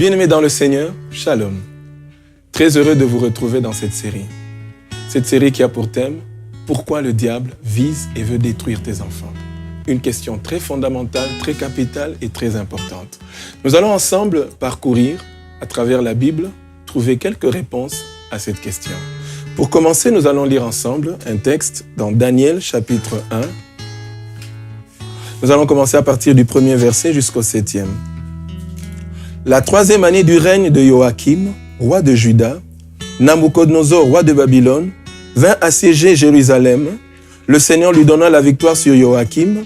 Bien-aimés dans le Seigneur, Shalom. Très heureux de vous retrouver dans cette série. Cette série qui a pour thème « Pourquoi le diable vise et veut détruire tes enfants ?» Une question très fondamentale, très capitale et très importante. Nous allons ensemble parcourir, à travers la Bible, trouver quelques réponses à cette question. Pour commencer, nous allons lire ensemble un texte dans Daniel chapitre 1. Nous allons commencer à partir du premier verset jusqu'au 7e. La 3e année du règne de Joachim, roi de Juda, Nabuchodonosor, roi de Babylone, vint assiéger Jérusalem. Le Seigneur lui donna la victoire sur Joachim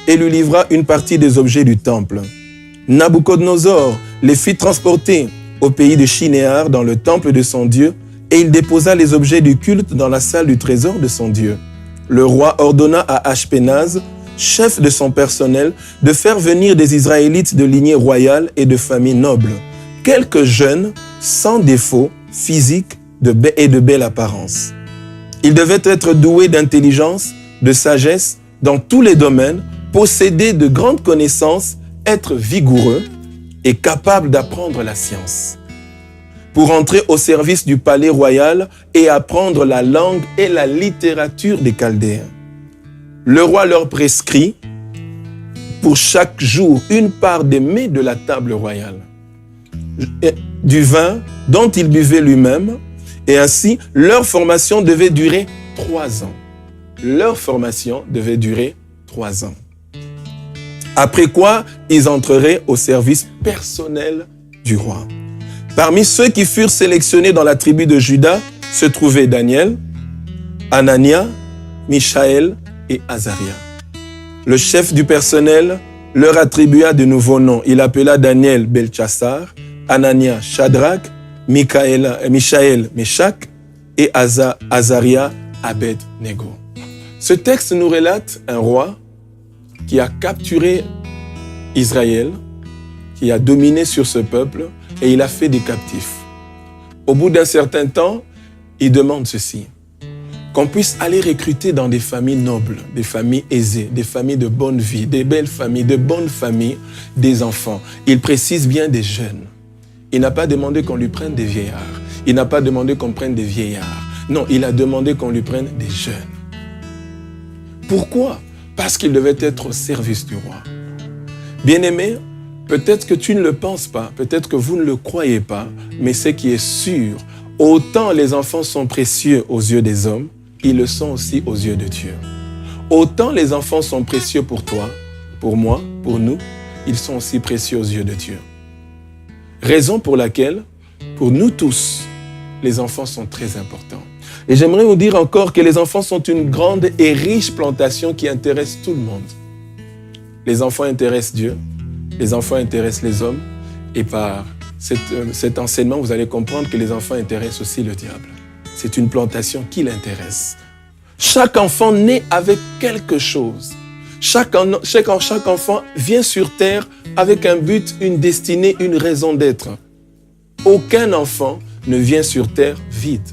et lui livra une partie des objets du temple. Nabuchodonosor les fit transporter au pays de Shinéar dans le temple de son Dieu et il déposa les objets du culte dans la salle du trésor de son Dieu. Le roi ordonna à Ashpenaz, chef de son personnel, de faire venir des Israélites de lignée royale et de famille noble, quelques jeunes, sans défaut, physique et de belle apparence. Ils devaient être doués d'intelligence, de sagesse, dans tous les domaines, posséder de grandes connaissances, être vigoureux et capables d'apprendre la science. Pour entrer au service du palais royal et apprendre la langue et la littérature des Chaldéens. Le roi leur prescrit pour chaque jour une part des mets de la table royale, du vin dont il buvait lui-même, et ainsi leur formation devait durer 3 ans. Leur formation devait durer 3 ans. Après quoi, ils entreraient au service personnel du roi. Parmi ceux qui furent sélectionnés dans la tribu de Juda se trouvaient Daniel, Anania, Michaël et Azaria. Le chef du personnel leur attribua de nouveaux noms. Il appela Daniel Belchassar, Anania Shadrach, Michaël Meshach et Azaria Abed-Nego. Ce texte nous relate un roi qui a capturé Israël, qui a dominé sur ce peuple et il a fait des captifs. Au bout d'un certain temps, il demande ceci: qu'on puisse aller recruter dans des familles nobles, des familles aisées, des familles de bonne vie, des belles familles, de bonnes familles, des enfants. Il précise bien des jeunes. Il n'a pas demandé qu'on lui prenne des vieillards. Il n'a pas demandé qu'on prenne des vieillards. Non, il a demandé qu'on lui prenne des jeunes. Pourquoi? Parce qu'il devait être au service du roi. Bien-aimé, peut-être que tu ne le penses pas, peut-être que vous ne le croyez pas, mais ce qui est sûr, autant les enfants sont précieux aux yeux des hommes, ils le sont aussi aux yeux de Dieu. Autant les enfants sont précieux pour toi, pour moi, pour nous, ils sont aussi précieux aux yeux de Dieu. Raison pour laquelle, pour nous tous, les enfants sont très importants. Et j'aimerais vous dire encore que les enfants sont une grande et riche plantation qui intéresse tout le monde. Les enfants intéressent Dieu, les enfants intéressent les hommes, et par cet enseignement, vous allez comprendre que les enfants intéressent aussi le diable. C'est une plantation qui l'intéresse. Chaque enfant naît avec quelque chose. Chaque enfant vient sur terre avec un but, une destinée, une raison d'être. Aucun enfant ne vient sur terre vide.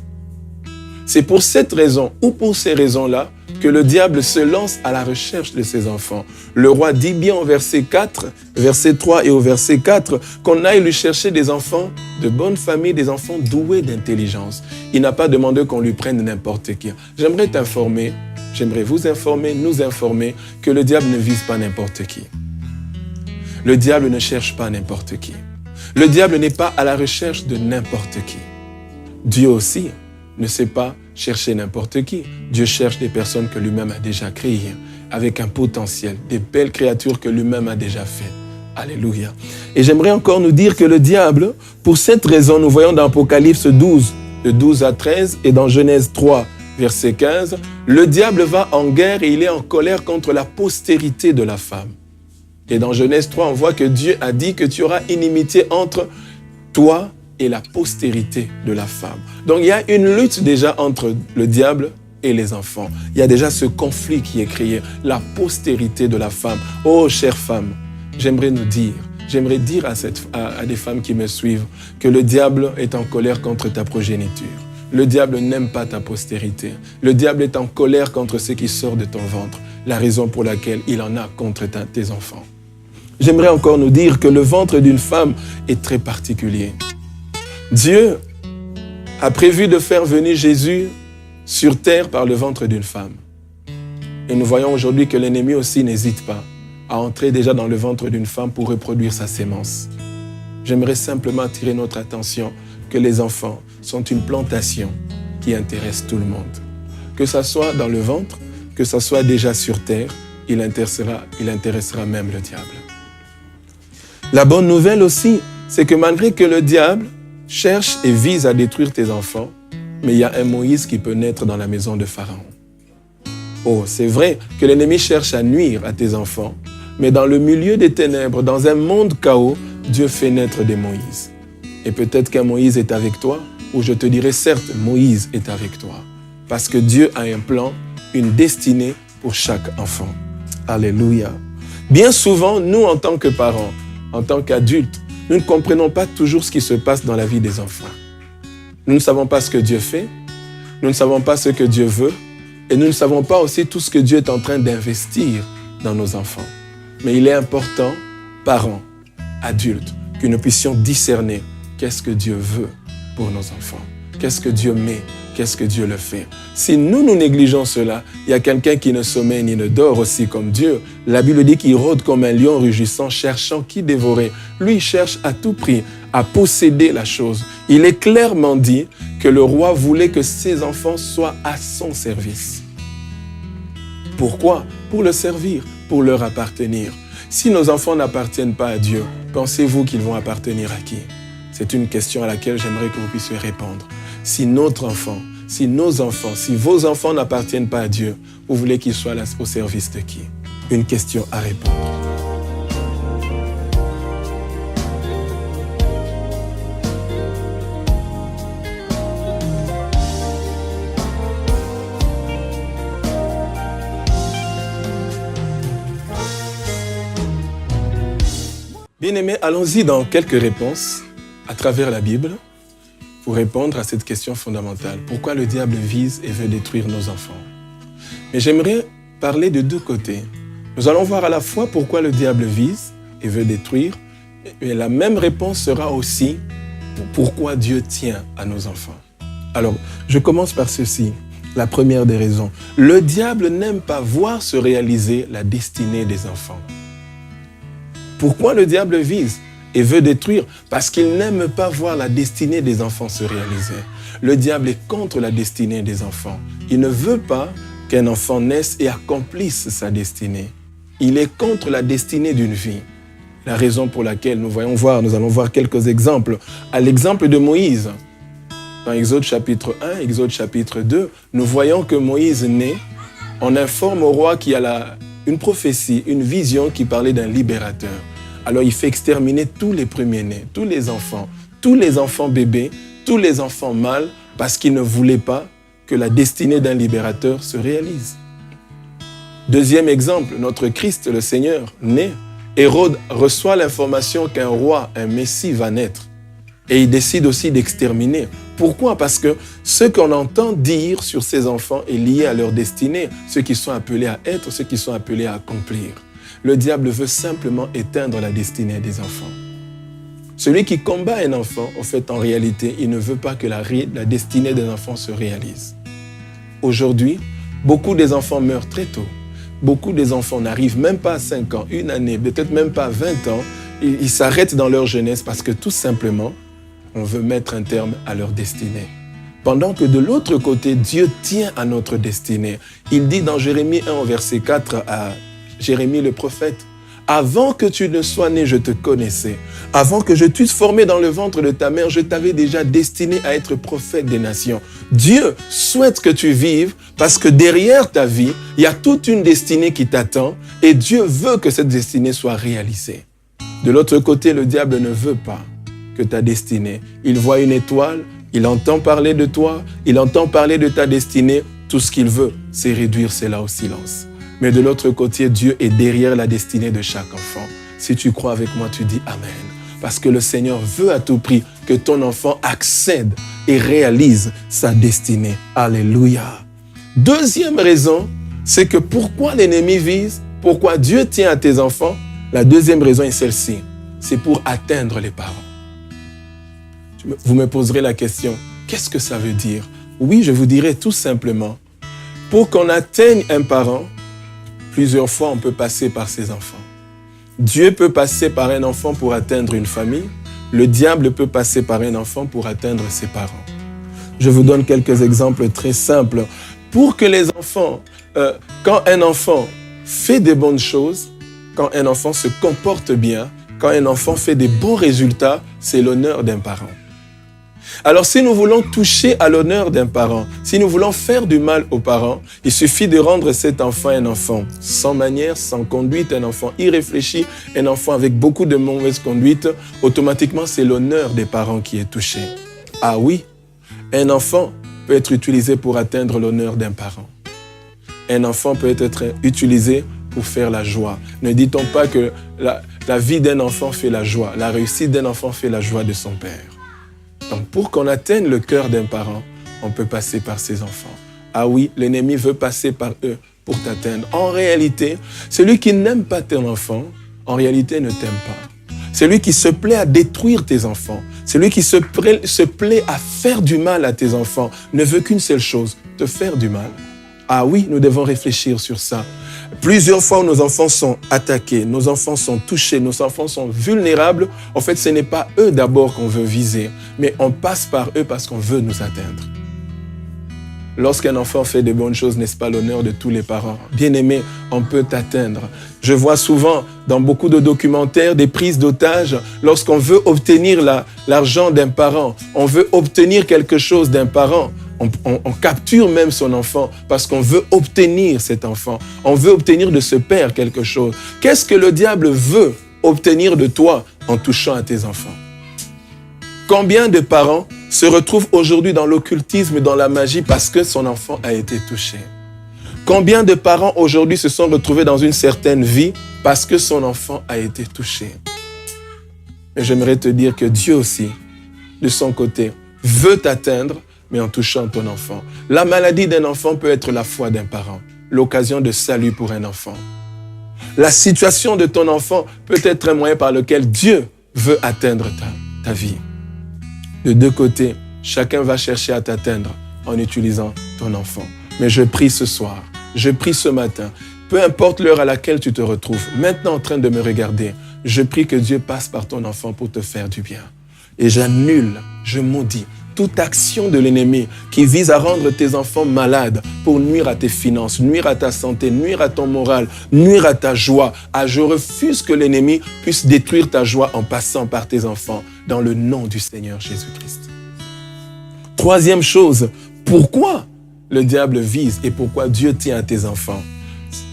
C'est pour cette raison ou pour ces raisons-là que le diable se lance à la recherche de ses enfants. Le roi dit bien au verset 4, verset 3 et au verset 4, qu'on aille lui chercher des enfants de bonne famille, des enfants doués d'intelligence. Il n'a pas demandé qu'on lui prenne n'importe qui. J'aimerais t'informer, j'aimerais vous informer, nous informer que le diable ne vise pas n'importe qui. Le diable ne cherche pas n'importe qui. Le diable n'est pas à la recherche de n'importe qui. Dieu aussi ne sait pas chercher n'importe qui. Dieu cherche des personnes que lui-même a déjà créées, avec un potentiel, des belles créatures que lui-même a déjà faites. Alléluia. Et j'aimerais encore nous dire que le diable, pour cette raison, nous voyons dans Apocalypse 12, de 12 à 13, et dans Genèse 3, verset 15, le diable va en guerre et il est en colère contre la postérité de la femme. Et dans Genèse 3, on voit que Dieu a dit que tu auras inimitié entre toi et la postérité de la femme. Donc il y a une lutte déjà entre le diable et les enfants. Il y a déjà ce conflit qui est créé, la postérité de la femme. Oh, chère femme, j'aimerais dire à des femmes qui me suivent que le diable est en colère contre ta progéniture. Le diable n'aime pas ta postérité. Le diable est en colère contre ce qui sort de ton ventre. La raison pour laquelle il en a contre tes enfants. j'aimerais encore nous dire que le ventre d'une femme est très particulier. Dieu a prévu de faire venir Jésus sur terre par le ventre d'une femme. Et nous voyons aujourd'hui que l'ennemi aussi n'hésite pas à entrer déjà dans le ventre d'une femme pour reproduire sa sémence. J'aimerais simplement attirer notre attention que les enfants sont une plantation qui intéresse tout le monde. Que ça soit dans le ventre, que ça soit déjà sur terre, il intéressera même le diable. La bonne nouvelle aussi, c'est que malgré que le diable cherche et vise à détruire tes enfants, mais il y a un Moïse qui peut naître dans la maison de Pharaon. Oh, c'est vrai que l'ennemi cherche à nuire à tes enfants, mais dans le milieu des ténèbres, dans un monde chaos, Dieu fait naître des Moïse. Et peut-être qu'un Moïse est avec toi, ou je te dirais certes, Moïse est avec toi. Parce que Dieu a un plan, une destinée pour chaque enfant. Alléluia. Bien souvent, nous en tant que parents, en tant qu'adultes, nous ne comprenons pas toujours ce qui se passe dans la vie des enfants. Nous ne savons pas ce que Dieu fait, nous ne savons pas ce que Dieu veut, et nous ne savons pas aussi tout ce que Dieu est en train d'investir dans nos enfants. Mais il est important, parents, adultes, que nous puissions discerner qu'est-ce que Dieu veut pour nos enfants. Qu'est-ce que Dieu met, qu'est-ce que Dieu le fait. Si nous négligeons cela, il y a quelqu'un qui ne sommeille ni ne dort aussi comme Dieu. La Bible dit qu'il rôde comme un lion rugissant, cherchant qui dévorer. Lui, il cherche à tout prix à posséder la chose. Il est clairement dit que le roi voulait que ses enfants soient à son service. Pourquoi? Pour le servir, pour leur appartenir. Si nos enfants n'appartiennent pas à Dieu, pensez-vous qu'ils vont appartenir à qui? C'est une question à laquelle j'aimerais que vous puissiez répondre. Si notre enfant, si nos enfants, si vos enfants n'appartiennent pas à Dieu, vous voulez qu'ils soient là au service de qui? Une question à répondre. Bien-aimés, allons-y dans quelques réponses à travers la Bible pour répondre à cette question fondamentale. Pourquoi le diable vise et veut détruire nos enfants? Mais j'aimerais parler de deux côtés. Nous allons voir à la fois pourquoi le diable vise et veut détruire, et la même réponse sera aussi pourquoi Dieu tient à nos enfants. Alors, je commence par ceci, la première des raisons. Le diable n'aime pas voir se réaliser la destinée des enfants. Pourquoi le diable vise et veut détruire? Parce qu'il n'aime pas voir la destinée des enfants se réaliser. Le diable est contre la destinée des enfants. Il ne veut pas qu'un enfant naisse et accomplisse sa destinée. Il est contre la destinée d'une vie. La raison pour laquelle nous allons voir quelques exemples. À l'exemple de Moïse, dans Exode chapitre 1, Exode chapitre 2, nous voyons que Moïse naît. On informe au roi qu'il y a une prophétie, une vision qui parlait d'un libérateur. Alors il fait exterminer tous les premiers-nés, tous les enfants bébés, tous les enfants mâles, parce qu'il ne voulait pas que la destinée d'un libérateur se réalise. Deuxième exemple, notre Christ, le Seigneur, naît. Hérode reçoit l'information qu'un roi, un Messie va naître. Et il décide aussi d'exterminer. Pourquoi? Parce que ce qu'on entend dire sur ces enfants est lié à leur destinée, ceux qui sont appelés à être, ceux qui sont appelés à accomplir. Le diable veut simplement éteindre la destinée des enfants. Celui qui combat un enfant, en fait, en réalité, il ne veut pas que la destinée des enfants se réalise. Aujourd'hui, beaucoup des enfants meurent très tôt. Beaucoup des enfants n'arrivent même pas à 5 ans, une année, peut-être même pas à 20 ans. Ils s'arrêtent dans leur jeunesse parce que tout simplement, on veut mettre un terme à leur destinée. Pendant que de l'autre côté, Dieu tient à notre destinée. Il dit dans Jérémie 1, verset 4 à Jérémie le prophète, « Avant que tu ne sois né, je te connaissais. Avant que je t'eusse formé dans le ventre de ta mère, je t'avais déjà destiné à être prophète des nations. » Dieu souhaite que tu vives parce que derrière ta vie, il y a toute une destinée qui t'attend et Dieu veut que cette destinée soit réalisée. De l'autre côté, le diable ne veut pas que ta destinée. Il voit une étoile, il entend parler de toi, il entend parler de ta destinée. Tout ce qu'il veut, c'est réduire cela au silence. Mais de l'autre côté, Dieu est derrière la destinée de chaque enfant. Si tu crois avec moi, tu dis Amen. Parce que le Seigneur veut à tout prix que ton enfant accède et réalise sa destinée. Alléluia. Deuxième raison, c'est que pourquoi l'ennemi vise, pourquoi Dieu tient à tes enfants, La deuxième raison est celle-ci. C'est pour atteindre les parents. Vous me poserez la question, qu'est-ce que ça veut dire? Oui, je vous dirai tout simplement, pour qu'on atteigne un parent, plusieurs fois on peut passer par ses enfants. Dieu peut passer par un enfant pour atteindre une famille. Le diable peut passer par un enfant pour atteindre ses parents. Je vous donne quelques exemples très simples. Pour que les enfants, quand un enfant fait des bonnes choses, quand un enfant se comporte bien, quand un enfant fait des bons résultats, c'est l'honneur d'un parent. Alors si nous voulons toucher à l'honneur d'un parent, si nous voulons faire du mal aux parents, il suffit de rendre cet enfant un enfant sans manière, sans conduite, un enfant irréfléchi, un enfant avec beaucoup de mauvaise conduite. Automatiquement, c'est l'honneur des parents qui est touché. Ah oui, un enfant peut être utilisé pour atteindre l'honneur d'un parent. Un enfant peut être utilisé pour faire la joie. Ne dit-on pas que la vie d'un enfant fait la joie, la réussite d'un enfant fait la joie de son père. Donc, pour qu'on atteigne le cœur d'un parent, on peut passer par ses enfants. Ah oui, l'ennemi veut passer par eux pour t'atteindre. En réalité, celui qui n'aime pas ton enfant, en réalité ne t'aime pas. Celui qui se plaît à détruire tes enfants, celui qui se plaît à faire du mal à tes enfants, ne veut qu'une seule chose, te faire du mal. Ah oui, nous devons réfléchir sur ça. Plusieurs fois où nos enfants sont attaqués, nos enfants sont touchés, nos enfants sont vulnérables. En fait, ce n'est pas eux d'abord qu'on veut viser, mais on passe par eux parce qu'on veut nous atteindre. Lorsqu'un enfant fait de bonnes choses, n'est-ce pas l'honneur de tous les parents? Bien-aimé, on peut t'atteindre. Je vois souvent dans beaucoup de documentaires des prises d'otages. Lorsqu'on veut obtenir l'argent d'un parent, on veut obtenir quelque chose d'un parent, on capture même son enfant parce qu'on veut obtenir cet enfant. On veut obtenir de ce père quelque chose. Qu'est-ce que le diable veut obtenir de toi en touchant à tes enfants? Combien de parents se retrouvent aujourd'hui dans l'occultisme et dans la magie parce que son enfant a été touché? Combien de parents aujourd'hui se sont retrouvés dans une certaine vie parce que son enfant a été touché? Mais j'aimerais te dire que Dieu aussi, de son côté, veut t'atteindre, mais en touchant ton enfant. La maladie d'un enfant peut être la foi d'un parent, l'occasion de salut pour un enfant. La situation de ton enfant peut être un moyen par lequel Dieu veut atteindre ta vie. De deux côtés, chacun va chercher à t'atteindre en utilisant ton enfant. Mais je prie ce soir, je prie ce matin, peu importe l'heure à laquelle tu te retrouves, maintenant en train de me regarder, je prie que Dieu passe par ton enfant pour te faire du bien. Et j'annule, je maudis toute action de l'ennemi qui vise à rendre tes enfants malades pour nuire à tes finances, nuire à ta santé, nuire à ton moral, nuire à ta joie. Ah, je refuse que l'ennemi puisse détruire ta joie en passant par tes enfants dans le nom du Seigneur Jésus-Christ. Troisième chose, pourquoi le diable vise et pourquoi Dieu tient à tes enfants?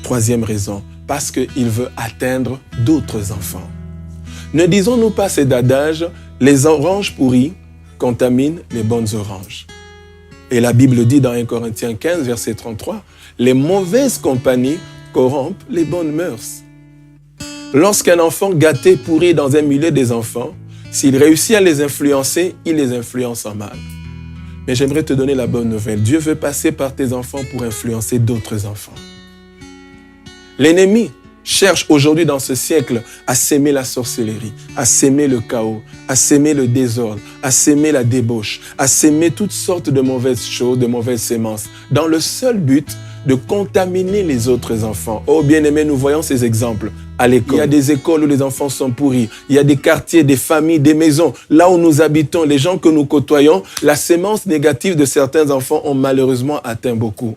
Troisième raison, parce qu'il veut atteindre d'autres enfants. Ne disons-nous pas cet adage, les oranges pourries contaminent les bonnes oranges. Et la Bible dit dans 1 Corinthiens 15, verset 33, les mauvaises compagnies corrompent les bonnes mœurs. Lorsqu'un enfant gâté pourrit dans un milieu des enfants, s'il réussit à les influencer, il les influence en mal. Mais j'aimerais te donner la bonne nouvelle. Dieu veut passer par tes enfants pour influencer d'autres enfants. L'ennemi cherche aujourd'hui dans ce siècle à s'aimer la sorcellerie, à s'aimer le chaos, à s'aimer le désordre, à s'aimer la débauche, à s'aimer toutes sortes de mauvaises choses, de mauvaises sémences, dans le seul but de contaminer les autres enfants. Oh bien-aimés, nous voyons ces exemples à l'école. Il y a des écoles où les enfants sont pourris. Il y a des quartiers, des familles, des maisons. Là où nous habitons, les gens que nous côtoyons, la sémence négative de certains enfants ont malheureusement atteint beaucoup.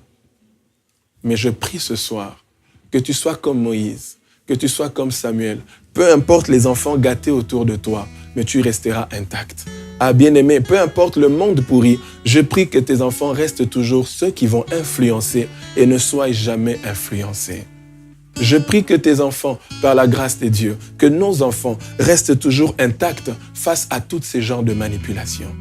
Mais je prie ce soir que tu sois comme Moïse, que tu sois comme Samuel. Peu importe les enfants gâtés autour de toi, mais tu resteras intact. Ah bien-aimé, peu importe le monde pourri, je prie que tes enfants restent toujours ceux qui vont influencer et ne soient jamais influencés. Je prie que tes enfants, par la grâce de Dieu, que nos enfants restent toujours intacts face à tous ces genres de manipulations.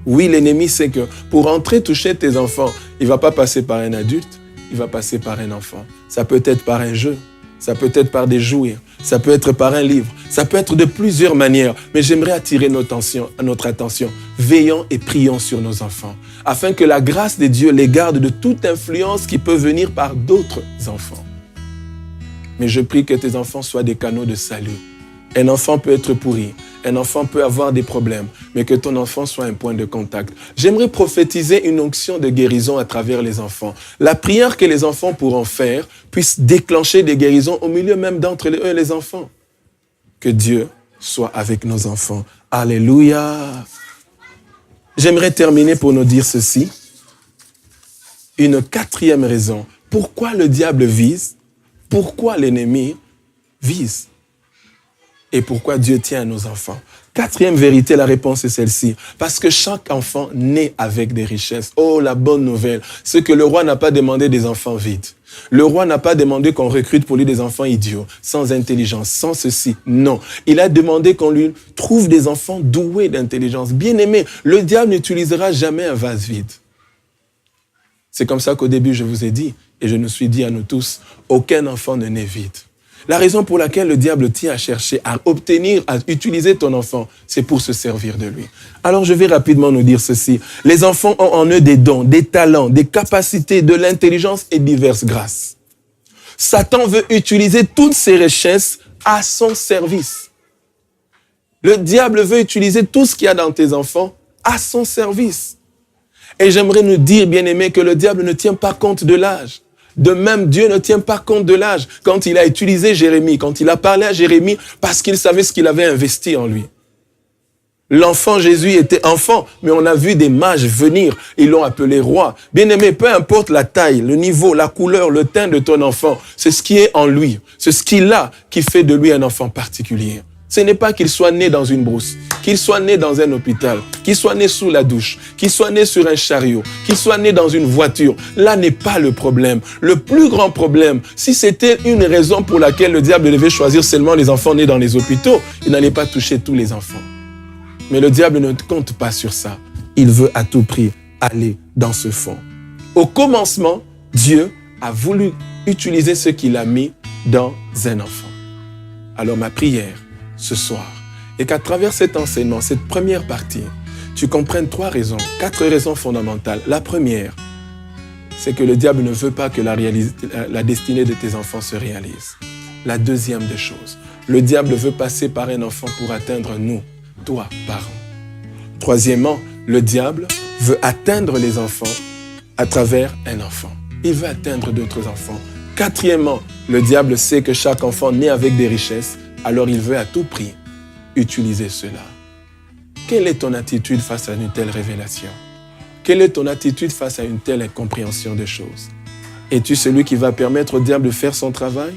Oui, l'ennemi sait que pour entrer toucher tes enfants, il ne va pas passer par un adulte, il va passer par un enfant. Ça peut être par un jeu, ça peut être par des jouets, ça peut être par un livre, ça peut être de plusieurs manières. Mais j'aimerais attirer notre attention. Veillons et prions sur nos enfants, afin que la grâce de Dieu les garde de toute influence qui peut venir par d'autres enfants. Mais je prie que tes enfants soient des canaux de salut. Un enfant peut être pourri, un enfant peut avoir des problèmes, mais que ton enfant soit un point de contact. J'aimerais prophétiser une onction de guérison à travers les enfants. La prière que les enfants pourront faire puisse déclencher des guérisons au milieu même d'entre eux et les enfants. Que Dieu soit avec nos enfants. Alléluia. J'aimerais terminer pour nous dire ceci. Une quatrième raison. Pourquoi le diable vise? Pourquoi l'ennemi vise? Et pourquoi Dieu tient à nos enfants? Quatrième vérité, la réponse est celle-ci. Parce que chaque enfant naît avec des richesses. Oh, la bonne nouvelle, c'est que le roi n'a pas demandé des enfants vides. Le roi n'a pas demandé qu'on recrute pour lui des enfants idiots, sans intelligence, sans ceci. Non, il a demandé qu'on lui trouve des enfants doués d'intelligence. Bien-aimés, le diable n'utilisera jamais un vase vide. C'est comme ça qu'au début, je vous ai dit, et je nous suis dit à nous tous, aucun enfant ne naît vide. La raison pour laquelle le diable tient à chercher, à obtenir, à utiliser ton enfant, c'est pour se servir de lui. Alors je vais rapidement nous dire ceci. Les enfants ont en eux des dons, des talents, des capacités, de l'intelligence et diverses grâces. Satan veut utiliser toutes ces richesses à son service. Le diable veut utiliser tout ce qu'il y a dans tes enfants à son service. Et j'aimerais nous dire, bien-aimés, que le diable ne tient pas compte de l'âge. De même, Dieu ne tient pas compte de l'âge. Quand il a utilisé Jérémie, quand il a parlé à Jérémie, parce qu'il savait ce qu'il avait investi en lui. L'enfant Jésus était enfant, mais on a vu des mages venir. Ils l'ont appelé roi. Bien-aimé, peu importe la taille, le niveau, la couleur, le teint de ton enfant, c'est ce qui est en lui. C'est ce qu'il a qui fait de lui un enfant particulier. Ce n'est pas qu'il soit né dans une brousse, qu'il soit né dans un hôpital, qu'il soit né sous la douche, qu'il soit né sur un chariot, qu'il soit né dans une voiture. Là n'est pas le problème. Le plus grand problème, si c'était une raison pour laquelle le diable devait choisir seulement les enfants nés dans les hôpitaux, il n'allait pas toucher tous les enfants. Mais le diable ne compte pas sur ça. Il veut à tout prix aller dans ce fond. Au commencement, Dieu a voulu utiliser ce qu'il a mis dans un enfant. Alors ma prière, ce soir, et qu'à travers cet enseignement, cette première partie, tu comprennes 4 raisons fondamentales. La première, c'est que le diable ne veut pas que la destinée de tes enfants se réalise. La deuxième des choses, le diable veut passer par un enfant pour atteindre nous, toi, parents. Troisièmement, le diable veut atteindre les enfants à travers un enfant. Il veut atteindre d'autres enfants. Quatrièmement, le diable sait que chaque enfant naît avec des richesses. Alors il veut à tout prix utiliser cela. Quelle est ton attitude face à une telle révélation? Quelle est ton attitude face à une telle incompréhension des choses? Es-tu celui qui va permettre au diable de faire son travail?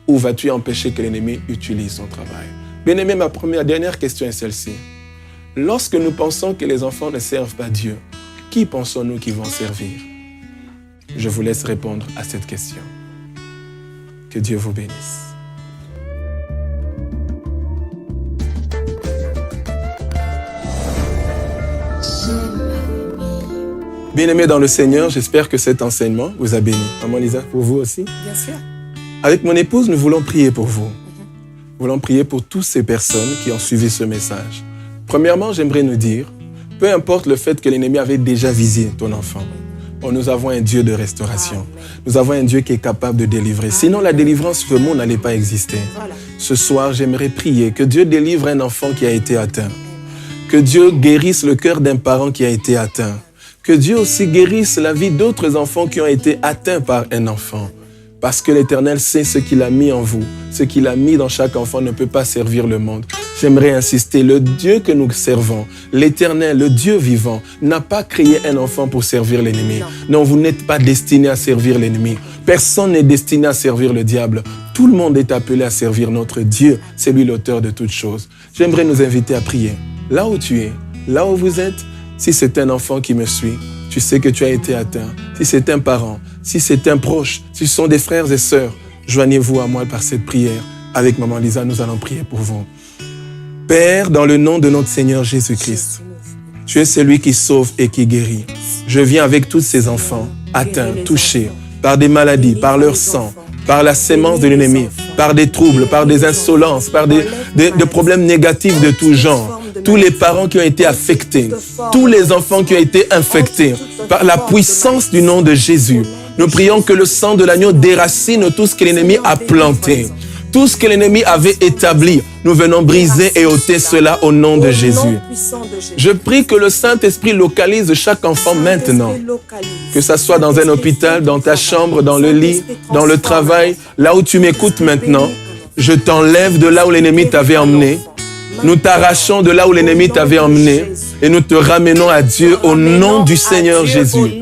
Ou vas-tu empêcher que l'ennemi utilise son travail? Bien-aimé, ma dernière question est celle-ci. Lorsque nous pensons que les enfants ne servent pas Dieu, qui pensons-nous qu'ils vont servir? Je vous laisse répondre à cette question. Que Dieu vous bénisse. Bien-aimés dans le Seigneur, j'espère que cet enseignement vous a béni. Maman Lisa, pour vous aussi? Bien sûr. Avec mon épouse, nous voulons prier pour vous. Nous voulons prier pour toutes ces personnes qui ont suivi ce message. Premièrement, j'aimerais nous dire, peu importe le fait que l'ennemi avait déjà visé ton enfant, nous avons un Dieu de restauration. Nous avons un Dieu qui est capable de délivrer. Sinon, la délivrance sur le monde n'allait pas exister. Ce soir, j'aimerais prier que Dieu délivre un enfant qui a été atteint. Que Dieu guérisse le cœur d'un parent qui a été atteint. Que Dieu aussi guérisse la vie d'autres enfants qui ont été atteints par un enfant. Parce que l'Éternel sait ce qu'il a mis en vous. Ce qu'il a mis dans chaque enfant ne peut pas servir le monde. J'aimerais insister, le Dieu que nous servons, l'Éternel, le Dieu vivant, n'a pas créé un enfant pour servir l'ennemi. Non, vous n'êtes pas destiné à servir l'ennemi. Personne n'est destiné à servir le diable. Tout le monde est appelé à servir notre Dieu. C'est lui l'auteur de toutes choses. J'aimerais nous inviter à prier. Là où tu es, là où vous êtes, si c'est un enfant qui me suit, tu sais que tu as été atteint. Si c'est un parent, si c'est un proche, si ce sont des frères et sœurs, joignez-vous à moi par cette prière. Avec Maman Lisa, nous allons prier pour vous. Père, dans le nom de notre Seigneur Jésus-Christ, tu es celui qui sauve et qui guérit. Je viens avec tous ces enfants atteints, touchés par des maladies, par leur sang, par la sémence de l'ennemi, par des troubles, par des insolences, par des problèmes négatifs de tout genre. Tous les parents qui ont été affectés, tous les enfants qui ont été infectés par la puissance du nom de Jésus. Nous prions que le sang de l'agneau déracine tout ce que l'ennemi a planté. Tout ce que l'ennemi avait établi, nous venons briser et ôter cela au nom de Jésus. Je prie que le Saint-Esprit localise chaque enfant maintenant. Que ça soit dans un hôpital, dans ta chambre, dans le lit, dans le travail, là où tu m'écoutes maintenant. Je t'enlève de là où l'ennemi t'avait emmené. Nous t'arrachons de là où l'ennemi t'avait emmené et nous te ramenons à Dieu au nom du Seigneur Jésus.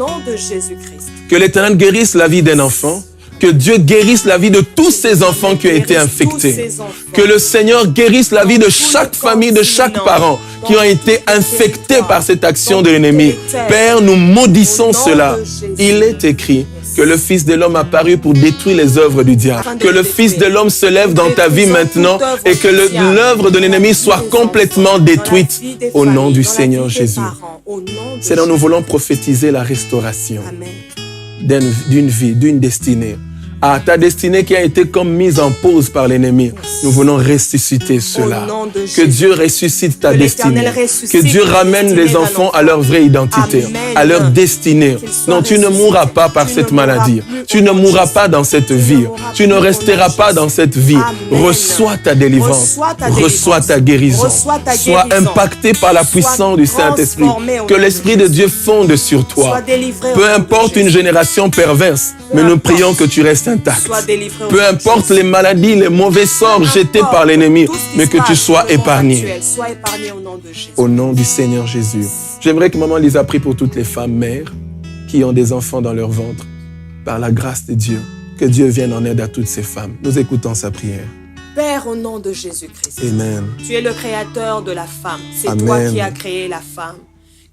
Que l'Éternel guérisse la vie d'un enfant. Que Dieu guérisse la vie de tous ces enfants qui ont été infectés. Que le Seigneur guérisse la vie de chaque famille, de chaque parent qui ont été infectés par cette action de l'ennemi. Père, nous maudissons cela. Il est écrit que le Fils de l'homme a apparu pour détruire les œuvres du diable. Que le Fils de l'homme se lève dans ta vie maintenant et que l'œuvre de l'ennemi soit complètement détruite au nom du Seigneur Jésus. Seigneur, nous voulons prophétiser la restauration d'une vie, d'une destinée. Ah, ta destinée qui a été comme mise en pause par l'ennemi. Nous voulons ressusciter cela. Que Dieu ressuscite ta destinée. Que Dieu ramène les enfants à leur vraie identité, à leur destinée. Non, tu ne mourras pas par cette maladie. Tu ne mourras pas dans cette vie. Tu ne resteras pas dans cette vie. Reçois ta délivrance. Reçois ta guérison. Sois impacté par la puissance du Saint-Esprit. Que l'Esprit de Dieu fonde sur toi. Peu importe une génération perverse, mais nous prions que tu restes intact. Peu importe les maladies, les mauvais sorts jetés par l'ennemi, mais que tu sois épargné. Au nom du Seigneur Jésus. J'aimerais que maman Lisa prie pour toutes les femmes mères qui ont des enfants dans leur ventre. Par la grâce de Dieu, que Dieu vienne en aide à toutes ces femmes. Nous écoutons sa prière. Père, au nom de Jésus-Christ, Amen. Tu es le créateur de la femme. C'est Amen. toi qui as créé la femme.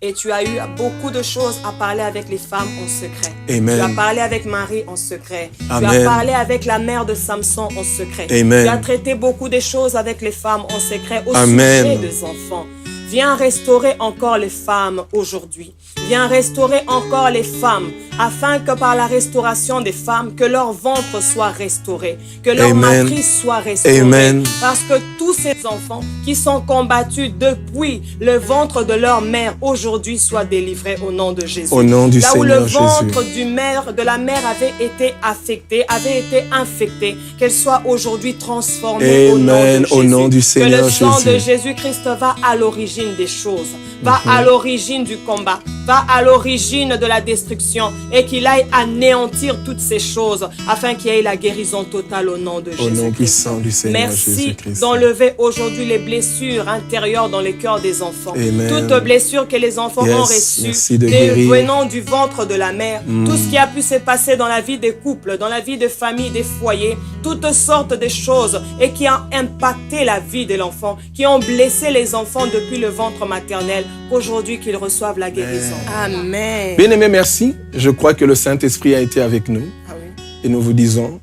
Et tu as eu beaucoup de choses à parler avec les femmes en secret. Amen. Tu as parlé avec Marie en secret. Amen. Tu as parlé avec la mère de Samson en secret. Amen. Tu as traité beaucoup de choses avec les femmes en secret au Amen. sujet des enfants. Viens restaurer encore les femmes aujourd'hui. Viens restaurer encore les femmes, afin que par la restauration des femmes, que leur ventre soit restauré, que leur Amen. matrice soit restaurée. Amen. Parce que tous ces enfants qui sont combattus depuis le ventre de leur mère, aujourd'hui soient délivrés au nom de Jésus. Au nom du Là où Seigneur le Jésus. ventre de la mère avait été affecté, avait été infecté, qu'elle soit aujourd'hui transformée Amen. au nom de Jésus. Au nom du Seigneur que le sang Jésus. de Jésus-Christ va à l'origine des choses, va à l'origine du combat, va à l'origine de la destruction et qu'il aille anéantir toutes ces choses afin qu'il y ait la guérison totale au nom de Au nom Jésus-Christ. puissant du Seigneur Merci Jésus-Christ. d'enlever aujourd'hui les blessures intérieures dans les cœurs des enfants. Amen. Toutes blessures que les enfants Yes, ont reçues merci de guérir. venant du ventre de la mère. Tout ce qui a pu se passer dans la vie des couples, dans la vie des familles, des foyers, toutes sortes de choses et qui ont impacté la vie de l'enfant, qui ont blessé les enfants depuis le ventre maternel, qu'aujourd'hui qu'ils reçoivent la guérison. Amen. Bien-aimés, merci. Je crois que le Saint-Esprit a été avec nous. Ah oui. Et nous vous disons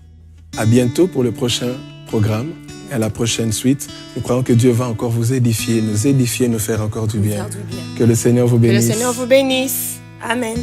à bientôt pour le prochain programme et à la prochaine suite. Nous croyons que Dieu va encore vous édifier, nous faire encore du bien. Faire du bien. Que le Seigneur vous Que le bénisse. Seigneur vous bénisse. Amen.